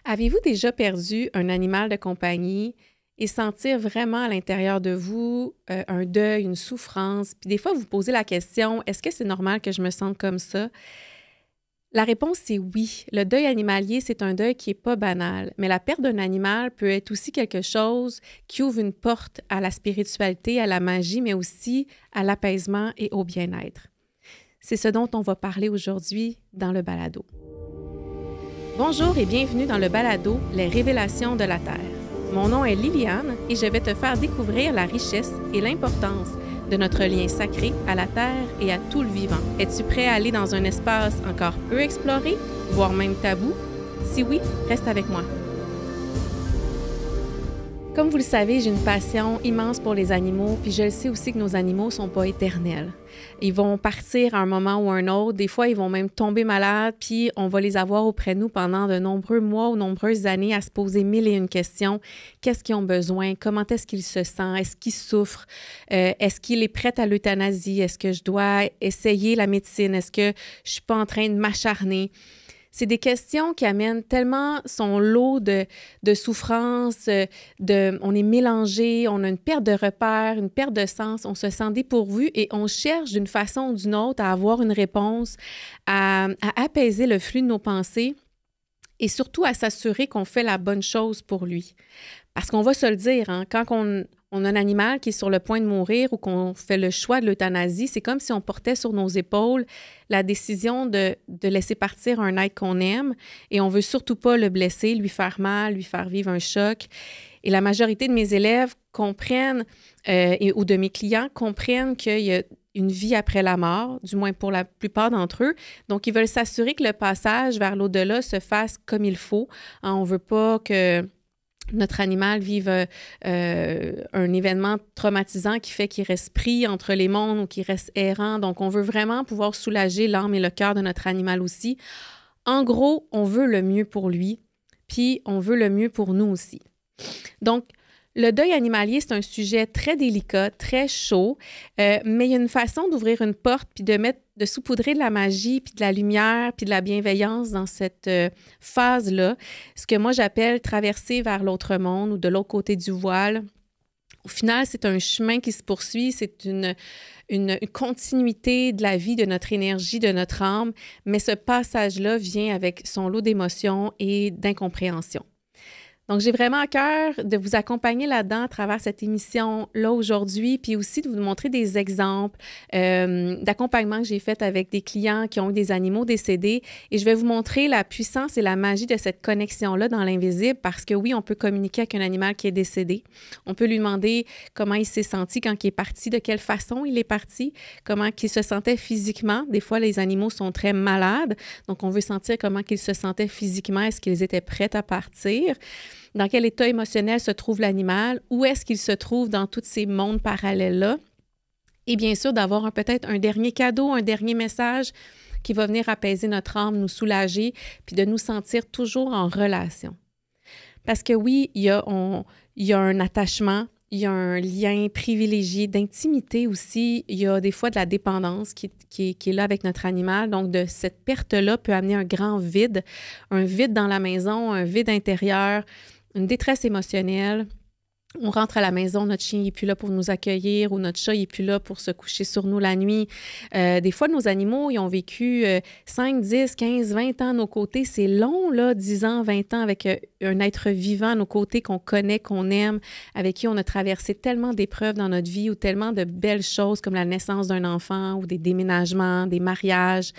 Avez-vous déjà perdu un animal de compagnie et sentir vraiment à l'intérieur de vous un deuil, une souffrance? Puis des fois, vous posez la question, est-ce que c'est normal que je me sente comme ça? La réponse, c'est oui. Le deuil animalier, c'est un deuil qui n'est pas banal, mais la perte d'un animal peut être aussi quelque chose qui ouvre une porte à la spiritualité, à la magie, mais aussi à l'apaisement et au bien-être. C'est ce dont on va parler aujourd'hui dans le balado. Bonjour et bienvenue dans le balado Les Révélations de la Terre. Mon nom est Liliane et je vais te faire découvrir la richesse et l'importance de notre lien sacré à la Terre et à tout le vivant. Es-tu prêt à aller dans un espace encore peu exploré, voire même tabou? Si oui, reste avec moi. Comme vous le savez, j'ai une passion immense pour les animaux, puis je le sais aussi que nos animaux ne sont pas éternels. Ils vont partir à un moment ou un autre. Des fois, ils vont même tomber malades, puis on va les avoir auprès de nous pendant de nombreux mois ou nombreuses années à se poser mille et une questions. Qu'est-ce qu'ils ont besoin? Comment est-ce qu'ils se sentent? Est-ce qu'ils souffrent? Est-ce qu'il est prêt à l'euthanasie? Est-ce que je dois essayer la médecine? Est-ce que je ne suis pas en train de m'acharner? C'est des questions qui amènent tellement son lot de souffrance, on est mélangé, on a une perte de repères, une perte de sens, on se sent dépourvu et on cherche d'une façon ou d'une autre à avoir une réponse, à apaiser le flux de nos pensées et surtout à s'assurer qu'on fait la bonne chose pour lui. Parce qu'on va se le dire, hein, quand on a un animal qui est sur le point de mourir ou qu'on fait le choix de l'euthanasie, c'est comme si on portait sur nos épaules la décision de laisser partir un être qu'on aime et on veut surtout pas le blesser, lui faire mal, lui faire vivre un choc. Et la majorité de mes élèves comprennent, ou de mes clients comprennent qu'il y a une vie après la mort, du moins pour la plupart d'entre eux. Donc, ils veulent s'assurer que le passage vers l'au-delà se fasse comme il faut. Hein, on ne veut pas que notre animal vive un événement traumatisant qui fait qu'il reste pris entre les mondes ou qu'il reste errant. Donc, on veut vraiment pouvoir soulager l'âme et le cœur de notre animal aussi. En gros, on veut le mieux pour lui, puis on veut le mieux pour nous aussi. Donc, le deuil animalier, c'est un sujet très délicat, très chaud, mais il y a une façon d'ouvrir une porte puis de saupoudrer de la magie, puis de la lumière, puis de la bienveillance dans cette phase-là, ce que moi j'appelle traverser vers l'autre monde ou de l'autre côté du voile. Au final, c'est un chemin qui se poursuit, c'est une continuité de la vie, de notre énergie, de notre âme, mais ce passage-là vient avec son lot d'émotions et d'incompréhension. Donc, j'ai vraiment à cœur de vous accompagner là-dedans à travers cette émission-là aujourd'hui, puis aussi de vous montrer des exemples d'accompagnement que j'ai fait avec des clients qui ont eu des animaux décédés. Et je vais vous montrer la puissance et la magie de cette connexion-là dans l'invisible parce que oui, on peut communiquer avec un animal qui est décédé. On peut lui demander comment il s'est senti quand il est parti, de quelle façon il est parti, comment il se sentait physiquement. Des fois, les animaux sont très malades, donc on veut sentir comment ils se sentaient physiquement, est-ce qu'ils étaient prêts à partir. Dans quel état émotionnel se trouve l'animal? Où est-ce qu'il se trouve dans tous ces mondes parallèles-là? Et bien sûr, d'avoir peut-être un dernier cadeau, un dernier message qui va venir apaiser notre âme, nous soulager, puis de nous sentir toujours en relation. Parce que oui, il y a un attachement, il y a un lien privilégié d'intimité aussi. Il y a des fois de la dépendance qui est là avec notre animal. Donc, de cette perte-là peut amener un grand vide, un vide dans la maison, un vide intérieur, une détresse émotionnelle. On rentre à la maison, notre chien n'est plus là pour nous accueillir ou notre chat n'est plus là pour se coucher sur nous la nuit. Des fois, nos animaux, ils ont vécu 5, 10, 15, 20 ans à nos côtés. C'est long, là, 10 ans, 20 ans avec un être vivant à nos côtés qu'on connaît, qu'on aime, avec qui on a traversé tellement d'épreuves dans notre vie ou tellement de belles choses comme la naissance d'un enfant ou des déménagements, des mariages.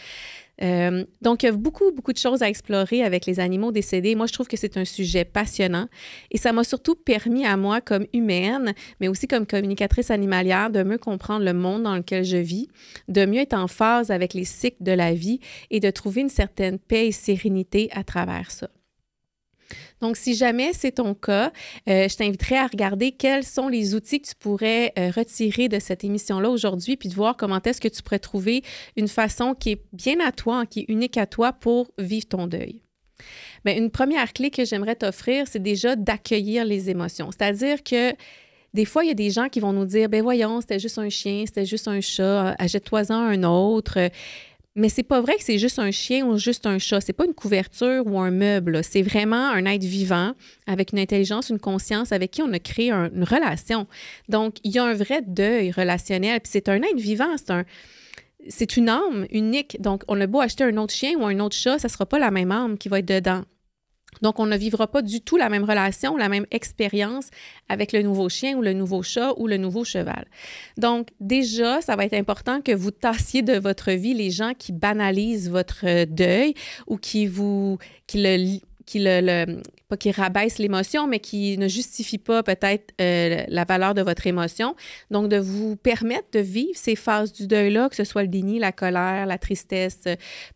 Donc, il y a beaucoup, beaucoup de choses à explorer avec les animaux décédés. Moi, je trouve que c'est un sujet passionnant et ça m'a surtout permis à moi, comme humaine, mais aussi comme communicatrice animalière, de mieux comprendre le monde dans lequel je vis, de mieux être en phase avec les cycles de la vie et de trouver une certaine paix et sérénité à travers ça. Donc, si jamais c'est ton cas, je t'inviterai à regarder quels sont les outils que tu pourrais retirer de cette émission-là aujourd'hui, puis de voir comment est-ce que tu pourrais trouver une façon qui est bien à toi, qui est unique à toi pour vivre ton deuil. Bien, une première clé que j'aimerais t'offrir, c'est déjà d'accueillir les émotions. C'est-à-dire que des fois, il y a des gens qui vont nous dire « ben voyons, c'était juste un chien, c'était juste un chat, achète-toi-en un autre ». Mais c'est pas vrai que c'est juste un chien ou juste un chat. C'est pas une couverture ou un meuble, là. C'est vraiment un être vivant avec une intelligence, une conscience avec qui on a créé une relation. Donc, il y a un vrai deuil relationnel. Puis c'est un être vivant, c'est une âme unique. Donc, on a beau acheter un autre chien ou un autre chat, ça sera pas la même âme qui va être dedans. Donc, on ne vivra pas du tout la même relation, la même expérience avec le nouveau chien ou le nouveau chat ou le nouveau cheval. Donc, déjà, ça va être important que vous tassiez de votre vie les gens qui banalisent votre deuil ou pas qui rabaissent l'émotion, mais qui ne justifient pas peut-être la valeur de votre émotion. Donc, de vous permettre de vivre ces phases du deuil-là, que ce soit le déni, la colère, la tristesse,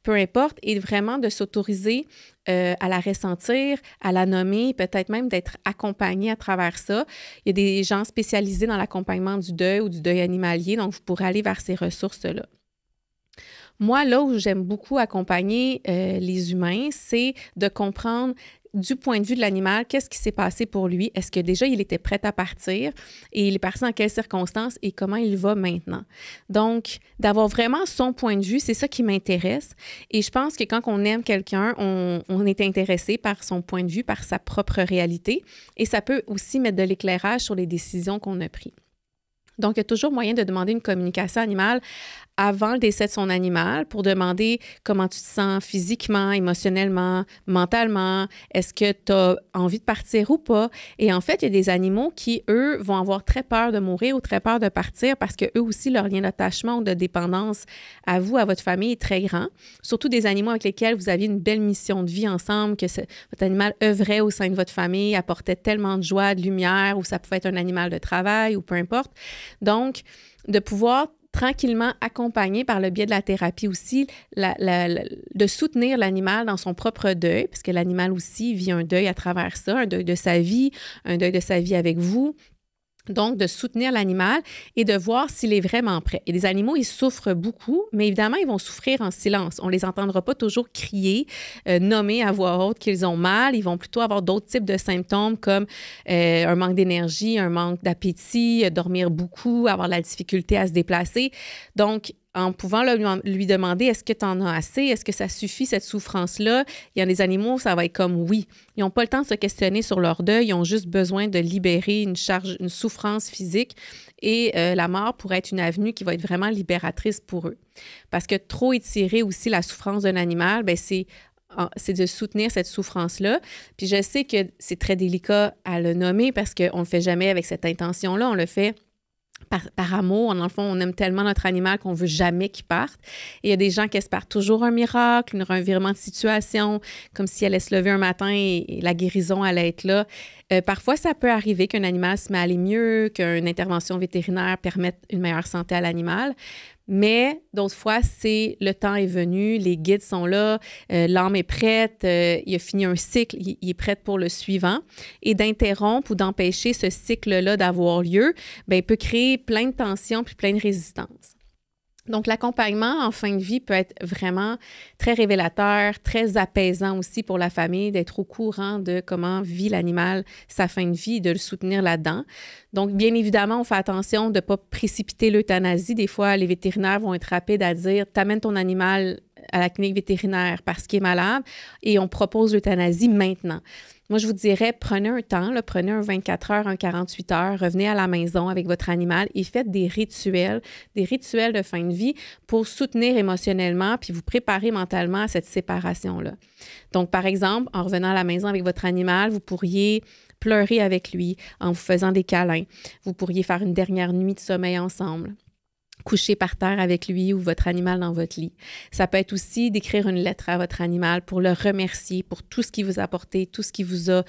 peu importe, et vraiment de s'autoriser à la ressentir, à la nommer, peut-être même d'être accompagné à travers ça. Il y a des gens spécialisés dans l'accompagnement du deuil ou du deuil animalier, donc vous pourrez aller vers ces ressources-là. Moi, là où j'aime beaucoup accompagner les humains, c'est de comprendre du point de vue de l'animal, qu'est-ce qui s'est passé pour lui? Est-ce que déjà il était prêt à partir et il est parti dans quelles circonstances et comment il va maintenant? Donc, d'avoir vraiment son point de vue, c'est ça qui m'intéresse. Et je pense que quand on aime quelqu'un, on est intéressé par son point de vue, par sa propre réalité et ça peut aussi mettre de l'éclairage sur les décisions qu'on a prises. Donc, il y a toujours moyen de demander une communication animale avant le décès de son animal pour demander comment tu te sens physiquement, émotionnellement, mentalement. Est-ce que tu as envie de partir ou pas? Et en fait, il y a des animaux qui, eux, vont avoir très peur de mourir ou très peur de partir parce qu'eux aussi, leur lien d'attachement ou de dépendance à vous, à votre famille est très grand. Surtout des animaux avec lesquels vous aviez une belle mission de vie ensemble, que votre animal œuvrait au sein de votre famille, apportait tellement de joie, de lumière, ou ça pouvait être un animal de travail ou peu importe. Donc, de pouvoir tranquillement accompagner par le biais de la thérapie aussi, de soutenir l'animal dans son propre deuil, parce que l'animal aussi vit un deuil à travers ça, un deuil de sa vie avec vous. Donc, de soutenir l'animal et de voir s'il est vraiment prêt. Et les animaux, ils souffrent beaucoup, mais évidemment, ils vont souffrir en silence. On ne les entendra pas toujours crier, nommer à voix haute qu'ils ont mal. Ils vont plutôt avoir d'autres types de symptômes comme un manque d'énergie, un manque d'appétit, dormir beaucoup, avoir de la difficulté à se déplacer. Donc, en pouvant lui demander, est-ce que tu en as assez? Est-ce que ça suffit, cette souffrance-là? Il y a des animaux, ça va être comme oui. Ils n'ont pas le temps de se questionner sur leur deuil. Ils ont juste besoin de libérer une souffrance physique. Et la mort pourrait être une avenue qui va être vraiment libératrice pour eux. Parce que trop étirer aussi la souffrance d'un animal, bien, c'est de soutenir cette souffrance-là. Puis je sais que c'est très délicat à le nommer parce qu'on ne le fait jamais avec cette intention-là. On le fait par amour. Dans le fond, on aime tellement notre animal qu'on veut jamais qu'il parte. Et il y a des gens qui espèrent toujours un miracle, un revirement de situation, comme si elle allait se lever un matin et la guérison allait être là. Parfois, ça peut arriver qu'un animal se met à aller mieux, qu'une intervention vétérinaire permette une meilleure santé à l'animal. Mais d'autres fois, le temps est venu, les guides sont là, l'âme est prête, il a fini un cycle, il est prêt pour le suivant. Et d'interrompre ou d'empêcher ce cycle-là d'avoir lieu, bien, peut créer plein de tensions puis plein de résistances. Donc, l'accompagnement en fin de vie peut être vraiment très révélateur, très apaisant aussi pour la famille, d'être au courant de comment vit l'animal sa fin de vie et de le soutenir là-dedans. Donc, bien évidemment, on fait attention de ne pas précipiter l'euthanasie. Des fois, les vétérinaires vont être rapides à dire « t'amènes ton animal à la clinique vétérinaire parce qu'il est malade et on propose l'euthanasie maintenant ». Moi, je vous dirais, prenez un temps, prenez un 24 heures, un 48 heures, revenez à la maison avec votre animal et faites des rituels de fin de vie pour soutenir émotionnellement puis vous préparer mentalement à cette séparation-là. Donc, par exemple, en revenant à la maison avec votre animal, vous pourriez pleurer avec lui en vous faisant des câlins. Vous pourriez faire une dernière nuit de sommeil ensemble. Coucher par terre avec lui ou votre animal dans votre lit. Ça peut être aussi d'écrire une lettre à votre animal pour le remercier pour tout ce qu'il vous a apporté, tout ce qui vous a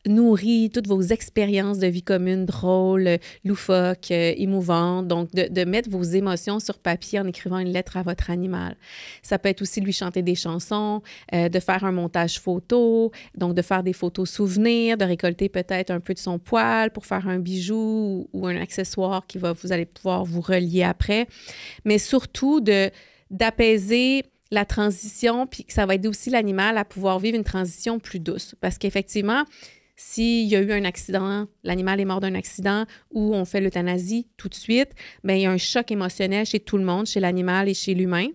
nourri, toutes vos expériences de vie commune drôles, loufoques, émouvantes. Donc, de mettre vos émotions sur papier en écrivant une lettre à votre animal. Ça peut être aussi de lui chanter des chansons, de faire un montage photo, donc de faire des photos souvenirs, de récolter peut-être un peu de son poil pour faire un bijou ou un accessoire vous allez pouvoir vous relier après, mais surtout d'apaiser la transition, puis que ça va aider aussi l'animal à pouvoir vivre une transition plus douce. Parce qu'effectivement, s'il y a eu un accident, l'animal est mort d'un accident ou on fait l'euthanasie tout de suite, bien, il y a un choc émotionnel chez tout le monde, chez l'animal et chez l'humain.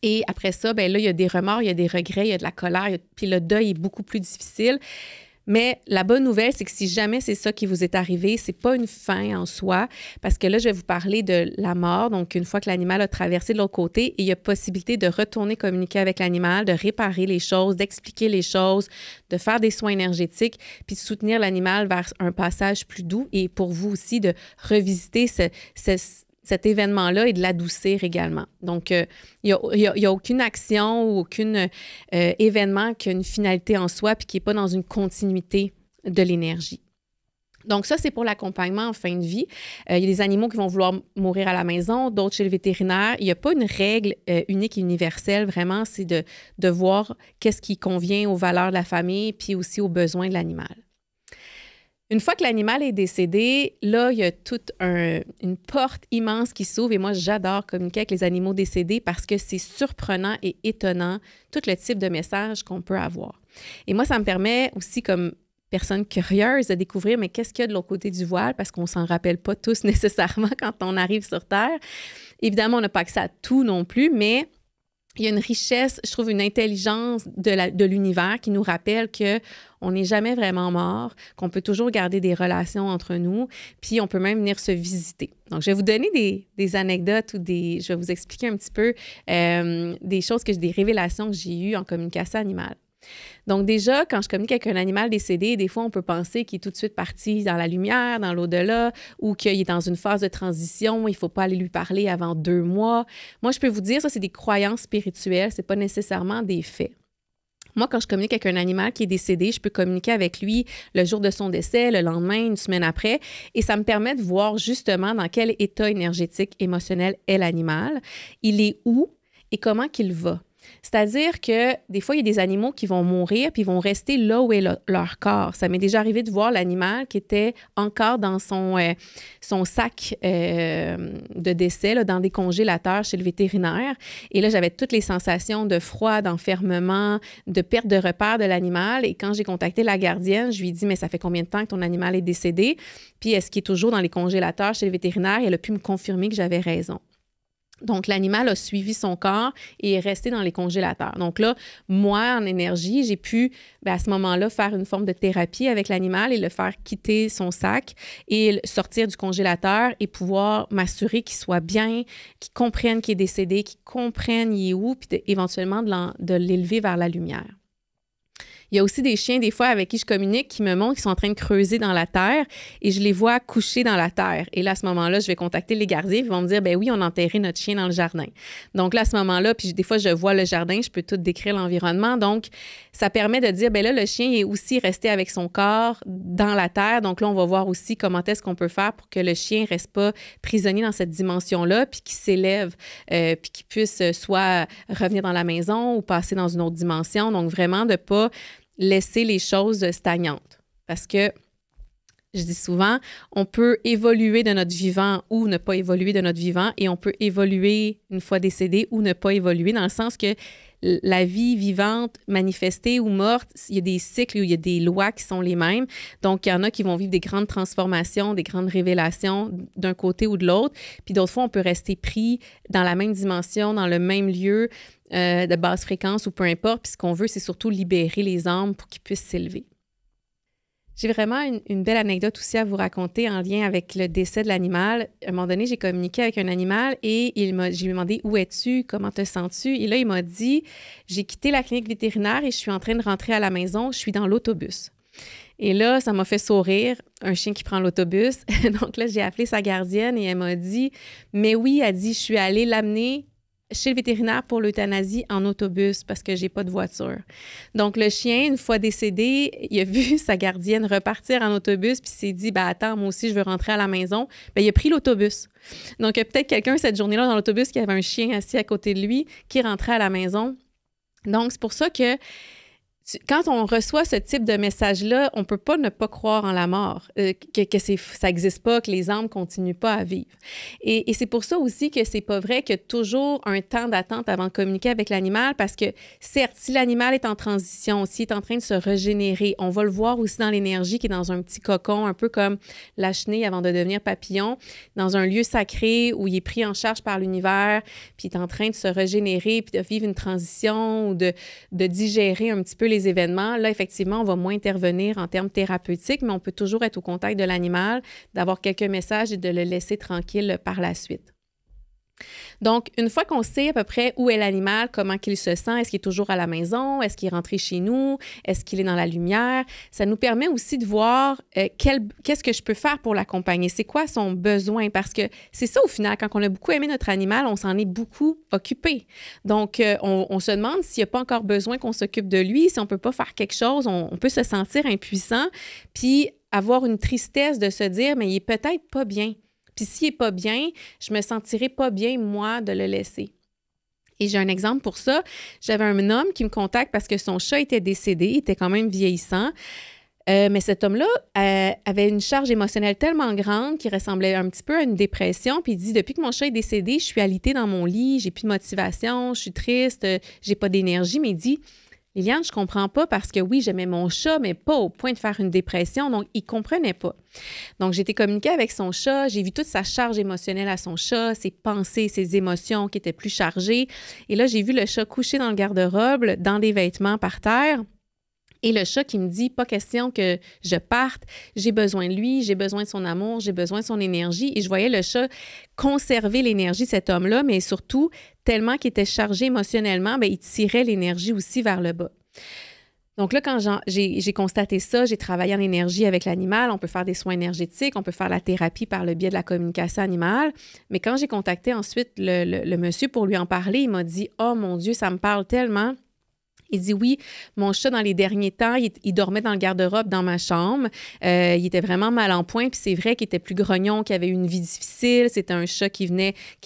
Et après ça, ben là, il y a des remords, il y a des regrets, il y a de la colère, puis le deuil est beaucoup plus difficile. Mais la bonne nouvelle, c'est que si jamais c'est ça qui vous est arrivé, c'est pas une fin en soi, parce que là, je vais vous parler de la mort. Donc, une fois que l'animal a traversé de l'autre côté, il y a possibilité de retourner communiquer avec l'animal, de réparer les choses, d'expliquer les choses, de faire des soins énergétiques, puis de soutenir l'animal vers un passage plus doux et pour vous aussi de revisiter cet événement-là et de l'adoucir également. Donc, il n'y a aucune action ou aucun événement qui a une finalité en soi puis qui n'est pas dans une continuité de l'énergie. Donc, ça, c'est pour l'accompagnement en fin de vie. Il y a des animaux qui vont vouloir mourir à la maison, d'autres chez le vétérinaire. Il n'y a pas une règle unique et universelle. Vraiment, c'est de voir qu'est-ce qui convient aux valeurs de la famille puis aussi aux besoins de l'animal. Une fois que l'animal est décédé, là, il y a toute une porte immense qui s'ouvre et moi, j'adore communiquer avec les animaux décédés parce que c'est surprenant et étonnant tout le type de message qu'on peut avoir. Et moi, ça me permet aussi, comme personne curieuse, de découvrir, mais qu'est-ce qu'il y a de l'autre côté du voile parce qu'on ne s'en rappelle pas tous nécessairement quand on arrive sur Terre. Évidemment, on n'a pas accès à tout non plus, mais il y a une richesse, je trouve, une intelligence de l'univers qui nous rappelle qu'on n'est jamais vraiment mort, qu'on peut toujours garder des relations entre nous, puis on peut même venir se visiter. Donc, je vais vous donner des anecdotes ou je vais vous expliquer un petit peu des choses, des révélations que j'ai eues en communication animale. Donc déjà, quand je communique avec un animal décédé, des fois, on peut penser qu'il est tout de suite parti dans la lumière, dans l'au-delà, ou qu'il est dans une phase de transition, il ne faut pas aller lui parler avant 2 mois. Moi, je peux vous dire, ça, c'est des croyances spirituelles, ce n'est pas nécessairement des faits. Moi, quand je communique avec un animal qui est décédé, je peux communiquer avec lui le jour de son décès, le lendemain, une semaine après, et ça me permet de voir justement dans quel état énergétique, émotionnel est l'animal, il est où et comment qu'il va. C'est-à-dire que des fois, il y a des animaux qui vont mourir puis ils vont rester là où est leur corps. Ça m'est déjà arrivé de voir l'animal qui était encore dans son sac de décès, là, dans des congélateurs chez le vétérinaire. Et là, j'avais toutes les sensations de froid, d'enfermement, de perte de repère de l'animal. Et quand j'ai contacté la gardienne, je lui ai dit « Mais ça fait combien de temps que ton animal est décédé? Puis est-ce qu'il est toujours dans les congélateurs chez le vétérinaire? » Et elle a pu me confirmer que j'avais raison. Donc, l'animal a suivi son corps et est resté dans les congélateurs. Donc là, moi, en énergie, j'ai pu, à ce moment-là, faire une forme de thérapie avec l'animal et le faire quitter son sac et sortir du congélateur et pouvoir m'assurer qu'il soit bien, qu'il comprenne qu'il est décédé, qu'il comprenne il est où, puis éventuellement de l'élever vers la lumière. Il y a aussi des chiens, des fois, avec qui je communique, qui me montrent qu'ils sont en train de creuser dans la terre et je les vois coucher dans la terre. Et là, à ce moment-là, je vais contacter les gardiens. Ils vont me dire, ben oui, on a enterré notre chien dans le jardin. Donc là, à ce moment-là, puis des fois, je vois le jardin, je peux tout décrire l'environnement. Donc, ça permet de dire, ben là, le chien est aussi resté avec son corps dans la terre. Donc là, on va voir aussi comment est-ce qu'on peut faire pour que le chien ne reste pas prisonnier dans cette dimension-là, puis qu'il s'élève, puis qu'il puisse soit revenir dans la maison ou passer dans une autre dimension. Donc, vraiment, de ne pas laisser les choses stagnantes. Parce que, je dis souvent, on peut évoluer de notre vivant ou ne pas évoluer de notre vivant et on peut évoluer une fois décédé ou ne pas évoluer dans le sens que la vie vivante, manifestée ou morte, il y a des cycles où il y a des lois qui sont les mêmes. Donc, il y en a qui vont vivre des grandes transformations, des grandes révélations d'un côté ou de l'autre. Puis d'autres fois, on peut rester pris dans la même dimension, dans le même lieu de basse fréquence ou peu importe. Puis ce qu'on veut, c'est surtout libérer les âmes pour qu'ils puissent s'élever. J'ai vraiment une belle anecdote aussi à vous raconter en lien avec le décès de l'animal. À un moment donné, j'ai communiqué avec un animal et je lui ai demandé « Où es-tu? Comment te sens-tu? » Et là, il m'a dit « J'ai quitté la clinique vétérinaire et je suis en train de rentrer à la maison. Je suis dans l'autobus. » Et là, ça m'a fait sourire, un chien qui prend l'autobus. Donc là, j'ai appelé sa gardienne et elle m'a dit « Mais oui, elle dit, je suis allée l'amener chez le vétérinaire pour l'euthanasie en autobus parce que j'ai pas de voiture. » Donc, le chien, une fois décédé, il a vu sa gardienne repartir en autobus puis il s'est dit, attends, moi aussi, je veux rentrer à la maison. Il a pris l'autobus. Donc, il y a peut-être quelqu'un cette journée-là dans l'autobus qui avait un chien assis à côté de lui qui rentrait à la maison. Donc, c'est pour ça que Quand on reçoit ce type de message-là, on ne peut pas ne pas croire en la mort, ça n'existe pas, que les âmes ne continuent pas à vivre. Et c'est pour ça aussi que c'est pas vrai qu'il y a toujours un temps d'attente avant de communiquer avec l'animal, parce que certes, si l'animal est en transition, s'il est en train de se régénérer, on va le voir aussi dans l'énergie qui est dans un petit cocon, un peu comme la chenille avant de devenir papillon, dans un lieu sacré où il est pris en charge par l'univers, puis il est en train de se régénérer, puis de vivre une transition ou de digérer un petit peu les événements. Là, effectivement, on va moins intervenir en termes thérapeutiques, mais on peut toujours être au contact de l'animal, d'avoir quelques messages et de le laisser tranquille par la suite. Donc, une fois qu'on sait à peu près où est l'animal, comment qu'il se sent, est-ce qu'il est toujours à la maison, est-ce qu'il est rentré chez nous, est-ce qu'il est dans la lumière, ça nous permet aussi de voir qu'est-ce que je peux faire pour l'accompagner, c'est quoi son besoin, parce que c'est ça au final, quand on a beaucoup aimé notre animal, on s'en est beaucoup occupé. Donc, on se demande s'il n'y a pas encore besoin qu'on s'occupe de lui, si on ne peut pas faire quelque chose, on peut se sentir impuissant, puis avoir une tristesse de se dire, mais il est peut-être pas bien. Puis s'il n'est pas bien, je me sentirais pas bien, moi, de le laisser. Et j'ai un exemple pour ça. J'avais un homme qui me contacte parce que son chat était décédé, il était quand même vieillissant. Mais cet homme-là avait une charge émotionnelle tellement grande qu'il ressemblait un petit peu à une dépression. Puis il dit, depuis que mon chat est décédé, je suis alitée dans mon lit, j'ai plus de motivation, je suis triste, j'ai pas d'énergie. Mais il dit, Liliane, je comprends pas parce que oui, j'aimais mon chat, mais pas au point de faire une dépression. Donc, il comprenait pas. Donc, j'ai été communiquer avec son chat. J'ai vu toute sa charge émotionnelle à son chat, ses pensées, ses émotions qui étaient plus chargées. Et là, j'ai vu le chat couché dans le garde-robe, dans des vêtements par terre. Et le chat qui me dit, pas question que je parte, j'ai besoin de lui, j'ai besoin de son amour, j'ai besoin de son énergie. Et je voyais le chat conserver l'énergie de cet homme-là, mais surtout, tellement qu'il était chargé émotionnellement, bien, il tirait l'énergie aussi vers le bas. Donc là, quand j'ai constaté ça, j'ai travaillé en énergie avec l'animal. On peut faire des soins énergétiques, on peut faire la thérapie par le biais de la communication animale. Mais quand j'ai contacté ensuite le monsieur pour lui en parler, il m'a dit « Oh mon Dieu, ça me parle tellement ». Il dit oui, mon chat, dans les derniers temps, il dormait dans le garde-robe dans ma chambre. Il était vraiment mal en point. Puis c'est vrai qu'il était plus grognon, qu'il avait eu une vie difficile. C'était un chat qui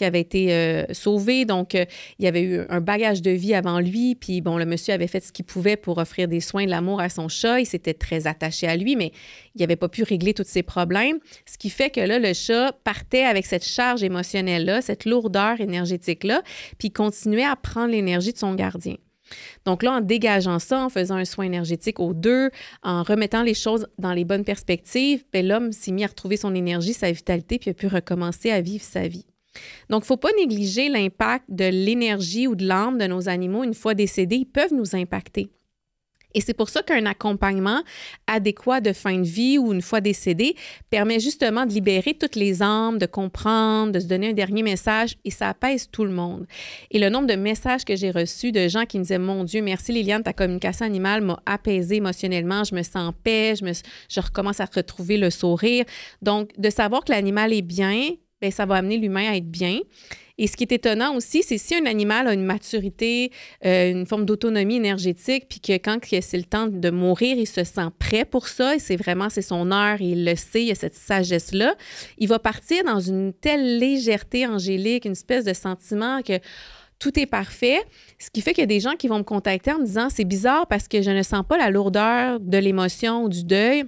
avait été sauvé. Donc, il y avait eu un bagage de vie avant lui. Puis bon, le monsieur avait fait ce qu'il pouvait pour offrir des soins, de l'amour à son chat. Il s'était très attaché à lui, mais il n'avait pas pu régler tous ses problèmes. Ce qui fait que là, le chat partait avec cette charge émotionnelle-là, cette lourdeur énergétique-là, puis il continuait à prendre l'énergie de son gardien. Donc là, en dégageant ça, en faisant un soin énergétique aux deux, en remettant les choses dans les bonnes perspectives, bien, l'homme s'est mis à retrouver son énergie, sa vitalité, puis a pu recommencer à vivre sa vie. Donc, il ne faut pas négliger l'impact de l'énergie ou de l'âme de nos animaux une fois décédés. Ils peuvent nous impacter. Et c'est pour ça qu'un accompagnement adéquat de fin de vie ou une fois décédé permet justement de libérer toutes les âmes, de comprendre, de se donner un dernier message et ça apaise tout le monde. Et le nombre de messages que j'ai reçus de gens qui me disaient « Mon Dieu, merci Liliane, ta communication animale m'a apaisée émotionnellement, je me sens en paix, je recommence à retrouver le sourire. » Donc, de savoir que l'animal est bien, bien, ça va amener l'humain à être bien. Et ce qui est étonnant aussi, c'est si un animal a une maturité, une forme d'autonomie énergétique, puis que quand c'est le temps de mourir, il se sent prêt pour ça, et c'est son heure, et il le sait, il y a cette sagesse-là, il va partir dans une telle légèreté angélique, une espèce de sentiment que tout est parfait, ce qui fait qu'il y a des gens qui vont me contacter en me disant « C'est bizarre parce que je ne sens pas la lourdeur de l'émotion ou du deuil. »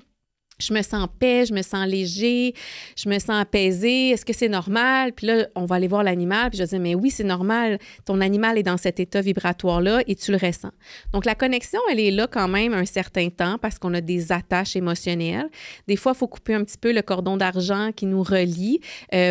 Je me sens en paix, je me sens léger, je me sens apaisée. Est-ce que c'est normal? Puis là, on va aller voir l'animal. Puis je vais dire, mais oui, c'est normal. Ton animal est dans cet état vibratoire-là et tu le ressens. Donc, la connexion, elle est là quand même un certain temps parce qu'on a des attaches émotionnelles. Des fois, il faut couper un petit peu le cordon d'argent qui nous relie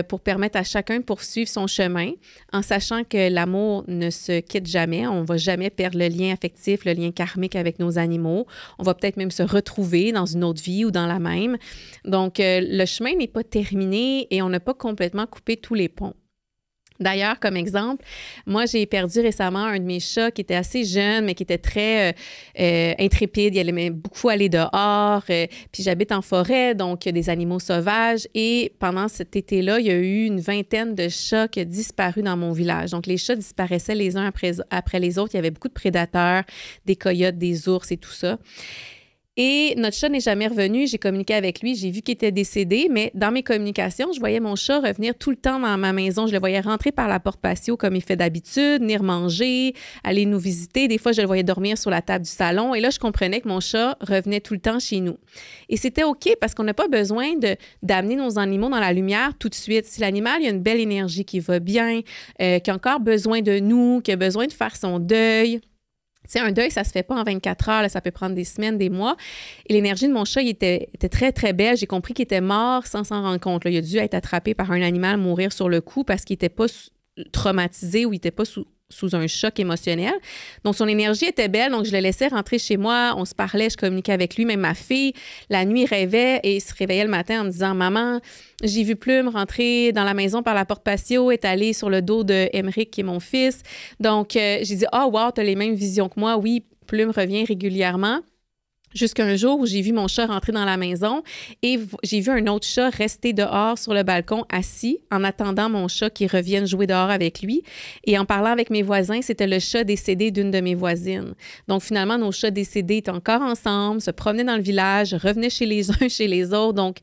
pour permettre à chacun de poursuivre son chemin en sachant que l'amour ne se quitte jamais. On ne va jamais perdre le lien affectif, le lien karmique avec nos animaux. On va peut-être même se retrouver dans une autre vie ou dans la même. Donc, le chemin n'est pas terminé et on n'a pas complètement coupé tous les ponts. D'ailleurs, comme exemple, moi, j'ai perdu récemment un de mes chats qui était assez jeune, mais qui était très intrépide. Il aimait beaucoup aller dehors. Puis j'habite en forêt, donc il y a des animaux sauvages. Et pendant cet été-là, il y a eu une vingtaine de chats qui ont disparu dans mon village. Donc, les chats disparaissaient les uns après les autres. Il y avait beaucoup de prédateurs, des coyotes, des ours et tout ça. Et notre chat n'est jamais revenu. J'ai communiqué avec lui. J'ai vu qu'il était décédé. Mais dans mes communications, je voyais mon chat revenir tout le temps dans ma maison. Je le voyais rentrer par la porte patio comme il fait d'habitude, venir manger, aller nous visiter. Des fois, je le voyais dormir sur la table du salon. Et là, je comprenais que mon chat revenait tout le temps chez nous. Et c'était OK parce qu'on n'a pas besoin d'amener nos animaux dans la lumière tout de suite. Si l'animal, il a une belle énergie, qui va bien, qui a encore besoin de nous, qui a besoin de faire son deuil. Tu sais, un deuil, ça se fait pas en 24 heures, là, ça peut prendre des semaines, des mois. Et l'énergie de mon chat, il était très, très belle. J'ai compris qu'il était mort sans s'en rendre compte, là. Il a dû être attrapé par un animal, mourir sur le coup parce qu'il n'était pas traumatisé ou il n'était pas sous un choc émotionnel. Donc, son énergie était belle, donc je le laissais rentrer chez moi. On se parlait, je communiquais avec lui. Même ma fille, la nuit, rêvait et se réveillait le matin en me disant « Maman, j'ai vu Plume rentrer dans la maison par la porte patio, est allée sur le dos de Emeric, qui est mon fils. » Donc, j'ai dit « Ah, wow, t'as les mêmes visions que moi. Oui, Plume revient régulièrement. » Jusqu'à un jour où j'ai vu mon chat rentrer dans la maison et j'ai vu un autre chat rester dehors sur le balcon assis en attendant mon chat qui revienne jouer dehors avec lui. Et en parlant avec mes voisins, c'était le chat décédé d'une de mes voisines. Donc finalement, nos chats décédés étaient encore ensemble, se promenaient dans le village, revenaient chez les uns, chez les autres. Donc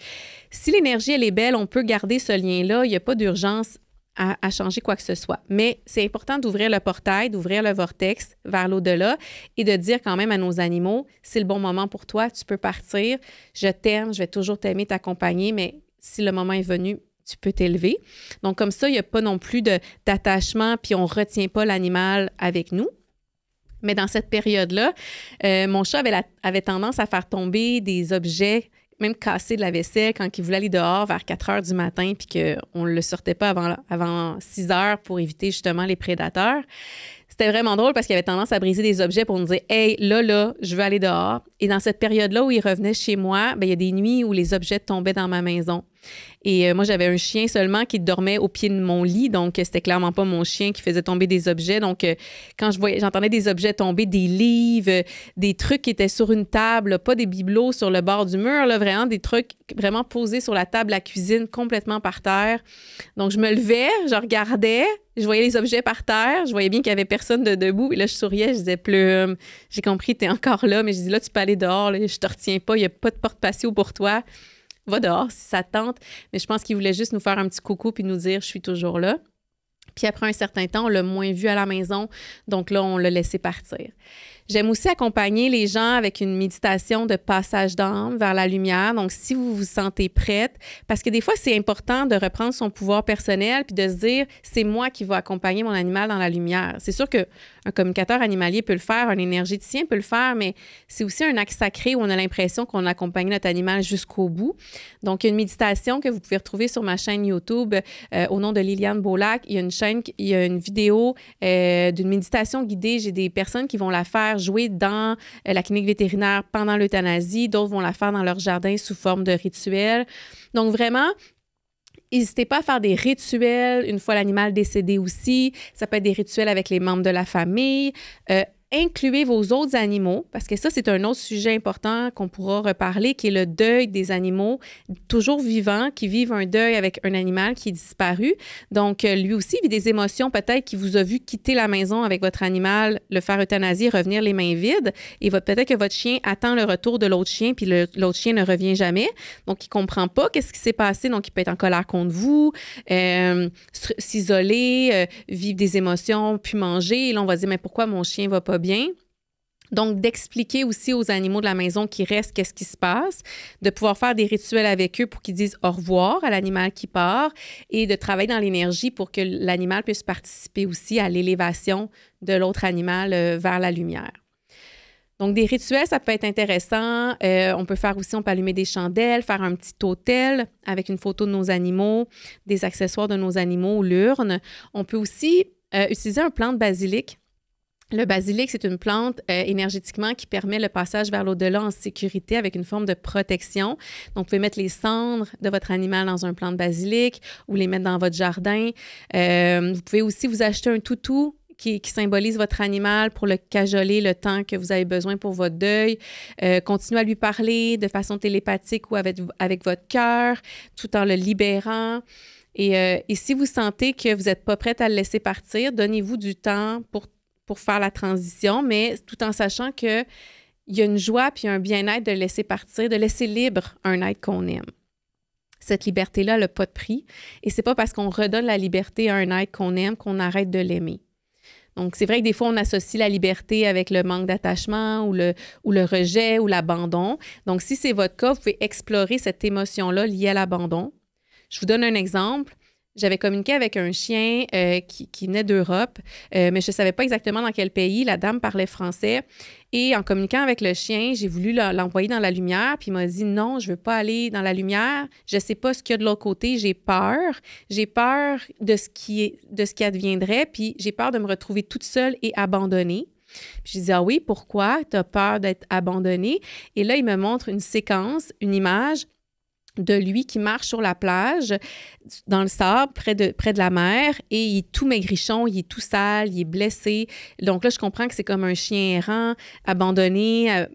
si l'énergie, elle est belle, on peut garder ce lien-là. Il n'y a pas d'urgence à changer quoi que ce soit. Mais c'est important d'ouvrir le portail, d'ouvrir le vortex vers l'au-delà et de dire quand même à nos animaux, c'est le bon moment pour toi, tu peux partir, je t'aime, je vais toujours t'aimer, t'accompagner, mais si le moment est venu, tu peux t'élever. Donc comme ça, il n'y a pas non plus d'attachement, puis on ne retient pas l'animal avec nous. Mais dans cette période-là, mon chat avait tendance à faire tomber des objets, même casser de la vaisselle quand il voulait aller dehors vers 4 heures du matin puis qu'on ne le sortait pas avant 6 heures pour éviter justement les prédateurs. C'était vraiment drôle parce qu'il avait tendance à briser des objets pour nous dire « Hey, là, je veux aller dehors. » Et dans cette période-là où il revenait chez moi, bien, il y a des nuits où les objets tombaient dans ma maison. Et moi, j'avais un chien seulement qui dormait au pied de mon lit, donc c'était clairement pas mon chien qui faisait tomber des objets. Donc, quand j'entendais des objets tomber, des livres, des trucs qui étaient sur une table, là, pas des bibelots sur le bord du mur, là, vraiment des trucs vraiment posés sur la table, la cuisine, complètement par terre. Donc, je me levais, je regardais, je voyais les objets par terre, je voyais bien qu'il y avait personne de debout. Et là, je souriais, je disais « Plume, j'ai compris, t'es encore là. » Mais je dis « Là, tu peux aller dehors, là, je te retiens pas, il n'y a pas de porte patio pour toi. » Va dehors si ça te tente. Mais je pense qu'il voulait juste nous faire un petit coucou puis nous dire « Je suis toujours là. » Puis après un certain temps, on l'a moins vu à la maison. Donc là, on l'a laissé partir. J'aime aussi accompagner les gens avec une méditation de passage d'âme vers la lumière. Donc, si vous vous sentez prête, parce que des fois, c'est important de reprendre son pouvoir personnel puis de se dire, c'est moi qui vais accompagner mon animal dans la lumière. C'est sûr qu'un communicateur animalier peut le faire, un énergéticien peut le faire, mais c'est aussi un acte sacré où on a l'impression qu'on accompagne notre animal jusqu'au bout. Donc, il y a une méditation que vous pouvez retrouver sur ma chaîne YouTube au nom de Liliane Beaulac. Il y a une vidéo d'une méditation guidée. J'ai des personnes qui vont la faire jouer dans la clinique vétérinaire pendant l'euthanasie. D'autres vont la faire dans leur jardin sous forme de rituel. Donc, vraiment, n'hésitez pas à faire des rituels une fois l'animal décédé aussi. Ça peut être des rituels avec les membres de la famille. Incluez vos autres animaux, parce que ça, c'est un autre sujet important qu'on pourra reparler, qui est le deuil des animaux toujours vivants, qui vivent un deuil avec un animal qui est disparu. Donc, lui aussi vit des émotions, peut-être qu'il vous a vu quitter la maison avec votre animal, le faire euthanasier, revenir les mains vides, et peut-être que votre chien attend le retour de l'autre chien, puis l'autre chien ne revient jamais. Donc, il ne comprend pas qu'est-ce qui s'est passé, donc il peut être en colère contre vous, s'isoler, vivre des émotions, puis manger. Et là, on va dire, mais pourquoi mon chien ne va pas bien? Donc, d'expliquer aussi aux animaux de la maison qui restent qu'est-ce qui se passe, de pouvoir faire des rituels avec eux pour qu'ils disent au revoir à l'animal qui part et de travailler dans l'énergie pour que l'animal puisse participer aussi à l'élévation de l'autre animal vers la lumière. Donc, des rituels, ça peut être intéressant. On peut allumer des chandelles, faire un petit autel avec une photo de nos animaux, des accessoires de nos animaux, l'urne. On peut aussi utiliser un plant de basilic. Le basilic, c'est une plante énergétiquement qui permet le passage vers l'au-delà en sécurité avec une forme de protection. Donc, vous pouvez mettre les cendres de votre animal dans un plant de basilic ou les mettre dans votre jardin. Vous pouvez aussi vous acheter un toutou qui symbolise votre animal pour le cajoler le temps que vous avez besoin pour votre deuil. Continuez à lui parler de façon télépathique ou avec votre cœur, tout en le libérant. Et si vous sentez que vous n'êtes pas prête à le laisser partir, donnez-vous du temps pour faire la transition, mais tout en sachant qu'il il y a une joie puis un bien-être de laisser partir, de laisser libre un être qu'on aime. Cette liberté-là, elle n'a pas de prix. Et c'est pas parce qu'on redonne la liberté à un être qu'on aime qu'on arrête de l'aimer. Donc, c'est vrai que des fois, on associe la liberté avec le manque d'attachement ou le rejet ou l'abandon. Donc, si c'est votre cas, vous pouvez explorer cette émotion-là liée à l'abandon. Je vous donne un exemple. J'avais communiqué avec un chien qui venait d'Europe, mais je ne savais pas exactement dans quel pays. La dame parlait français. Et en communiquant avec le chien, j'ai voulu l'envoyer dans la lumière. Puis il m'a dit non, je ne veux pas aller dans la lumière. Je ne sais pas ce qu'il y a de l'autre côté. J'ai peur. J'ai peur de ce qui adviendrait. Puis j'ai peur de me retrouver toute seule et abandonnée. Puis j'ai dit, ah oui, pourquoi? Tu as peur d'être abandonnée? Et là, il me montre une séquence, une image de lui qui marche sur la plage, dans le sable, près de la mer, et il est tout maigrichon, il est tout sale, il est blessé. Donc là, je comprends que c'est comme un chien errant, abandonné,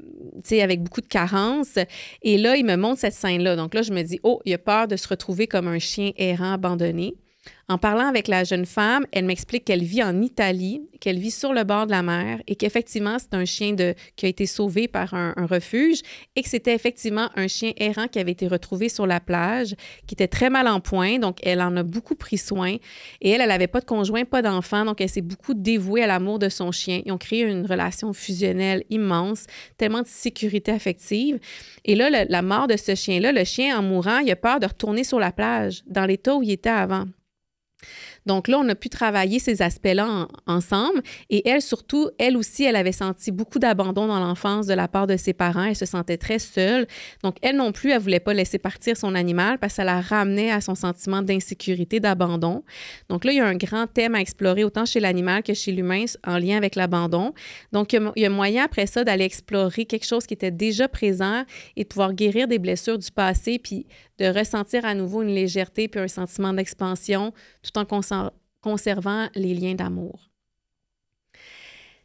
avec beaucoup de carences. Et là, il me montre cette scène-là. Donc là, je me dis, oh, il a peur de se retrouver comme un chien errant, abandonné. En parlant avec la jeune femme, elle m'explique qu'elle vit en Italie, qu'elle vit sur le bord de la mer et qu'effectivement, c'est un chien qui a été sauvé par un refuge et que c'était effectivement un chien errant qui avait été retrouvé sur la plage, qui était très mal en point. Donc, elle en a beaucoup pris soin. Et elle n'avait pas de conjoint, pas d'enfant. Donc, elle s'est beaucoup dévouée à l'amour de son chien. Ils ont créé une relation fusionnelle immense, tellement de sécurité affective. Et là, la mort de ce chien-là, le chien, en mourant, il a peur de retourner sur la plage, dans l'état où il était avant. Donc là, on a pu travailler ces aspects-là ensemble. Et elle, surtout, elle aussi, elle avait senti beaucoup d'abandon dans l'enfance de la part de ses parents. Elle se sentait très seule. Donc, elle non plus, elle ne voulait pas laisser partir son animal parce que ça la ramenait à son sentiment d'insécurité, d'abandon. Donc là, il y a un grand thème à explorer autant chez l'animal que chez l'humain en lien avec l'abandon. Donc, il y a moyen après ça d'aller explorer quelque chose qui était déjà présent et de pouvoir guérir des blessures du passé puis de ressentir à nouveau une légèreté puis un sentiment d'expansion tout en conservant les liens d'amour.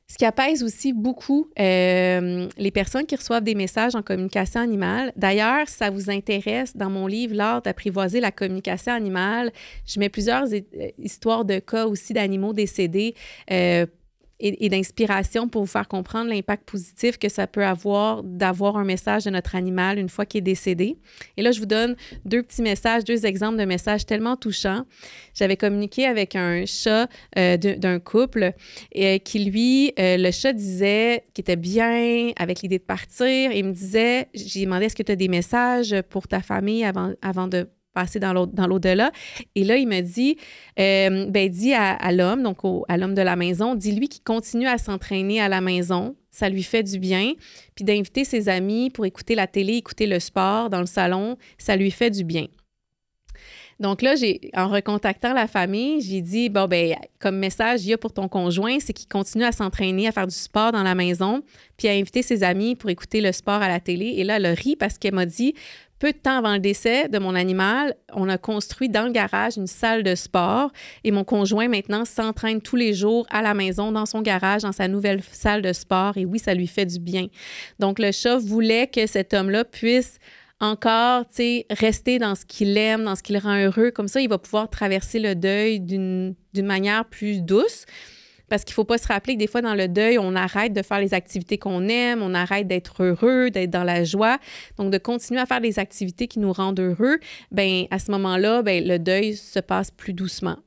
Ce qui apaise aussi beaucoup les personnes qui reçoivent des messages en communication animale. D'ailleurs, si ça vous intéresse, dans mon livre « L'art d'apprivoiser la communication animale », je mets plusieurs histoires de cas aussi d'animaux décédés et d'inspiration pour vous faire comprendre l'impact positif que ça peut avoir d'avoir un message de notre animal une fois qu'il est décédé. Et là, je vous donne deux exemples de messages tellement touchants. J'avais communiqué avec un chat d'un couple qui, lui, le chat disait qu'il était bien avec l'idée de partir et il me disait, j'ai demandé, est-ce que tu as des messages pour ta famille avant de passer dans l'au-delà. Et là, il me dit, dis à l'homme, donc à l'homme de la maison, dis-lui qu'il continue à s'entraîner à la maison, ça lui fait du bien, puis d'inviter ses amis pour écouter la télé, écouter le sport dans le salon, ça lui fait du bien. Donc là, en recontactant la famille, j'ai dit, comme message, il y a pour ton conjoint, c'est qu'il continue à s'entraîner, à faire du sport dans la maison, puis à inviter ses amis pour écouter le sport à la télé. Et là, elle a ri parce qu'elle m'a dit, peu de temps avant le décès de mon animal, on a construit dans le garage une salle de sport et mon conjoint maintenant s'entraîne tous les jours à la maison, dans son garage, dans sa nouvelle salle de sport. Et oui, ça lui fait du bien. Donc, le chat voulait que cet homme-là puisse encore, rester dans ce qu'il aime, dans ce qui le rend heureux. Comme ça, il va pouvoir traverser le deuil d'une manière plus douce. Parce qu'il ne faut pas se rappeler que des fois, dans le deuil, on arrête de faire les activités qu'on aime, on arrête d'être heureux, d'être dans la joie. Donc, de continuer à faire des activités qui nous rendent heureux, à ce moment-là, le deuil se passe plus doucement.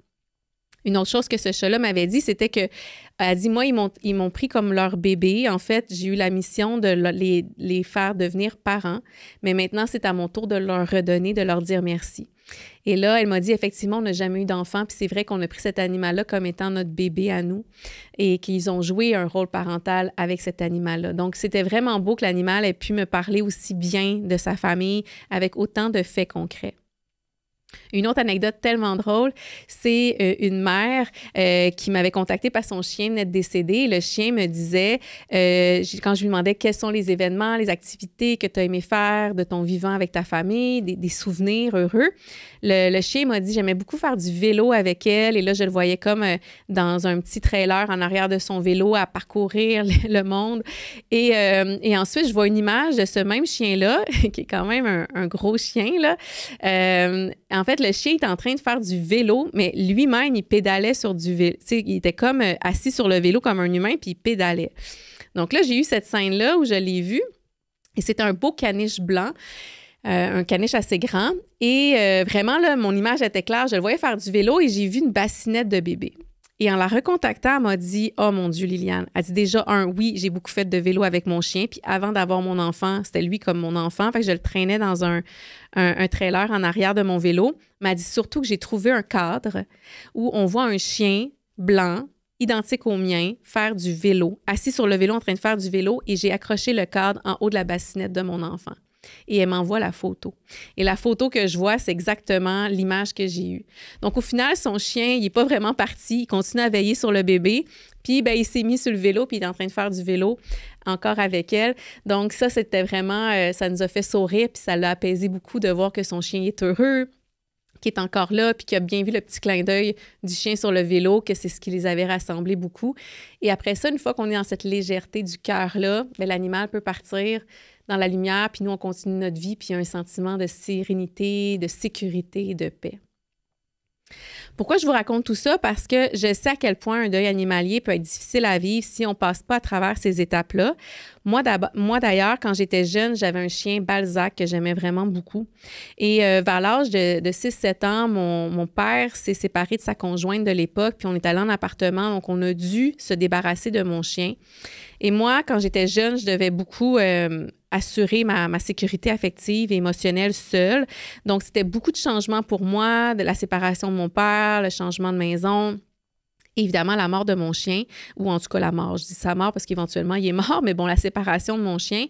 Une autre chose que ce chat-là m'avait dit, c'était que, elle dit, moi, ils m'ont pris comme leur bébé. En fait, j'ai eu la mission de les faire devenir parents. Mais maintenant, c'est à mon tour de leur redonner, de leur dire merci. Et là, elle m'a dit, effectivement, on n'a jamais eu d'enfant, puis c'est vrai qu'on a pris cet animal-là comme étant notre bébé à nous et qu'ils ont joué un rôle parental avec cet animal-là. Donc, c'était vraiment beau que l'animal ait pu me parler aussi bien de sa famille avec autant de faits concrets. Une autre anecdote tellement drôle, c'est une mère qui m'avait contactée parce que son chien venait de décéder. Le chien me disait, quand je lui demandais quels sont les événements, les activités que tu as aimé faire de ton vivant avec ta famille, des souvenirs heureux, le chien m'a dit, j'aimais beaucoup faire du vélo avec elle. Et là, je le voyais comme dans un petit trailer en arrière de son vélo à parcourir le monde. Et ensuite, je vois une image de ce même chien-là, qui est quand même un gros chien, là. En fait, le chien est en train de faire du vélo, mais lui-même, il pédalait sur du vélo. Tu sais, il était comme assis sur le vélo comme un humain, puis il pédalait. Donc là, j'ai eu cette scène-là où je l'ai vu et c'était un beau caniche blanc, un caniche assez grand. Et vraiment, là, mon image était claire. Je le voyais faire du vélo et j'ai vu une bassinette de bébé. Et en la recontactant, elle m'a dit « Oh mon Dieu, Liliane! » Elle dit déjà, oui, j'ai beaucoup fait de vélo avec mon chien. Puis avant d'avoir mon enfant, c'était lui comme mon enfant. Fait que je le traînais dans un trailer en arrière de mon vélo. Mais elle dit surtout que j'ai trouvé un cadre où on voit un chien blanc, identique au mien, faire du vélo, assis sur le vélo en train de faire du vélo. Et j'ai accroché le cadre en haut de la bassinette de mon enfant. Et elle m'envoie la photo. Et la photo que je vois, c'est exactement l'image que j'ai eue. Donc, au final, son chien, il n'est pas vraiment parti. Il continue à veiller sur le bébé. Puis, il s'est mis sur le vélo, puis il est en train de faire du vélo encore avec elle. Donc, ça, c'était vraiment... ça nous a fait sourire, puis ça l'a apaisé beaucoup de voir que son chien est heureux, qui est encore là, puis qui a bien vu le petit clin d'œil du chien sur le vélo, que c'est ce qui les avait rassemblés beaucoup. Et après ça, une fois qu'on est dans cette légèreté du cœur-là, l'animal peut partir dans la lumière, puis nous, on continue notre vie, puis il y a un sentiment de sérénité, de sécurité et de paix. Pourquoi je vous raconte tout ça? Parce que je sais à quel point un deuil animalier peut être difficile à vivre si on ne passe pas à travers ces étapes-là. Moi, d'ailleurs, quand j'étais jeune, j'avais un chien Balzac que j'aimais vraiment beaucoup. Et vers l'âge de 6-7 ans, mon père s'est séparé de sa conjointe de l'époque, puis on est allé en appartement, donc on a dû se débarrasser de mon chien. Et moi, quand j'étais jeune, je devais beaucoup assurer ma sécurité affective et émotionnelle seule. Donc, c'était beaucoup de changements pour moi, de la séparation de mon père, le changement de maison. Évidemment, la mort de mon chien, ou en tout cas la mort. Je dis sa mort parce qu'éventuellement, il est mort, mais bon, la séparation de mon chien.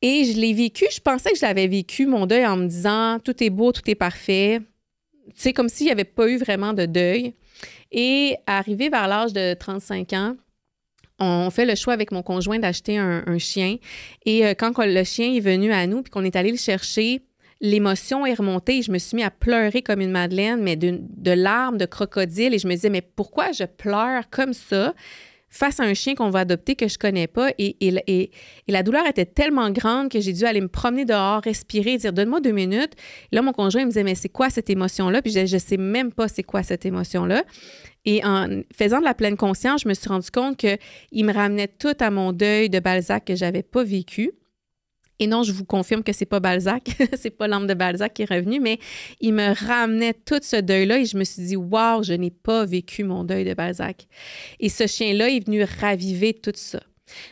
Et je l'ai vécu, je pensais que je l'avais vécu, mon deuil, en me disant « tout est beau, tout est parfait ». Tu sais, comme s'il n'y avait pas eu vraiment de deuil. Et arrivé vers l'âge de 35 ans, on fait le choix avec mon conjoint d'acheter un chien. Et quand le chien est venu à nous puis qu'on est allé le chercher, l'émotion est remontée et je me suis mis à pleurer comme une madeleine, mais de larmes, de crocodile. Et je me disais, mais pourquoi je pleure comme ça face à un chien qu'on va adopter que je connais pas? Et la douleur était tellement grande que j'ai dû aller me promener dehors, respirer, dire, donne-moi 2 minutes. Et là, mon conjoint me disait, mais c'est quoi cette émotion-là? Puis je disais, je sais même pas c'est quoi cette émotion-là. Et en faisant de la pleine conscience, je me suis rendu compte qu'il me ramenait tout à mon deuil de Balzac que j'avais pas vécu. Et non, je vous confirme que c'est pas Balzac, c'est pas l'âme de Balzac qui est revenue, mais il me ramenait tout ce deuil-là et je me suis dit, wow, je n'ai pas vécu mon deuil de Balzac. Et ce chien-là est venu raviver tout ça.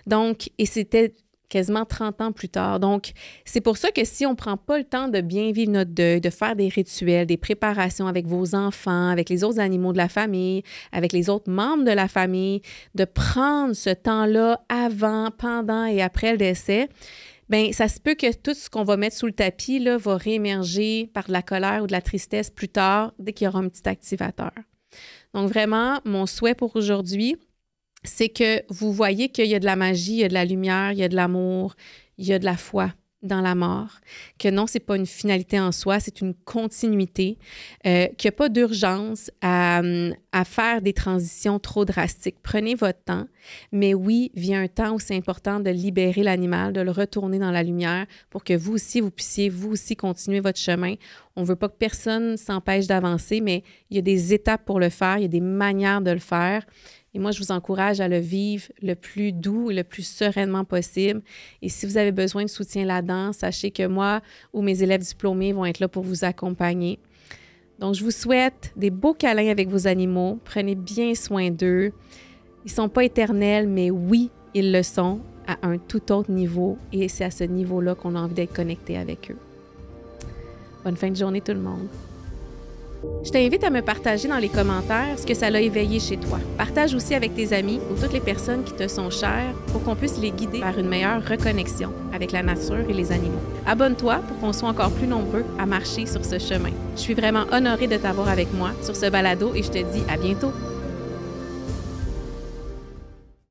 Donc, et c'était quasiment 30 ans plus tard. Donc, c'est pour ça que si on ne prend pas le temps de bien vivre notre deuil, de faire des rituels, des préparations avec vos enfants, avec les autres animaux de la famille, avec les autres membres de la famille, de prendre ce temps-là avant, pendant et après le décès, bien, ça se peut que tout ce qu'on va mettre sous le tapis là, va réémerger par de la colère ou de la tristesse plus tard, dès qu'il y aura un petit activateur. Donc, vraiment, mon souhait pour aujourd'hui, c'est que vous voyez qu'il y a de la magie, il y a de la lumière, il y a de l'amour, il y a de la foi dans la mort, que non, c'est pas une finalité en soi, c'est une continuité, qu'il n'y a pas d'urgence à faire des transitions trop drastiques. Prenez votre temps, mais oui, vient un temps où c'est important de libérer l'animal, de le retourner dans la lumière pour que vous aussi, vous puissiez vous aussi continuer votre chemin. On ne veut pas que personne s'empêche d'avancer, mais il y a des étapes pour le faire, il y a des manières de le faire. Et moi, je vous encourage à le vivre le plus doux et le plus sereinement possible. Et si vous avez besoin de soutien là-dedans, sachez que moi ou mes élèves diplômés vont être là pour vous accompagner. Donc, je vous souhaite des beaux câlins avec vos animaux. Prenez bien soin d'eux. Ils ne sont pas éternels, mais oui, ils le sont à un tout autre niveau. Et c'est à ce niveau-là qu'on a envie d'être connecté avec eux. Bonne fin de journée tout le monde. Je t'invite à me partager dans les commentaires ce que ça l'a éveillé chez toi. Partage aussi avec tes amis ou toutes les personnes qui te sont chères pour qu'on puisse les guider vers une meilleure reconnexion avec la nature et les animaux. Abonne-toi pour qu'on soit encore plus nombreux à marcher sur ce chemin. Je suis vraiment honorée de t'avoir avec moi sur ce balado et je te dis à bientôt.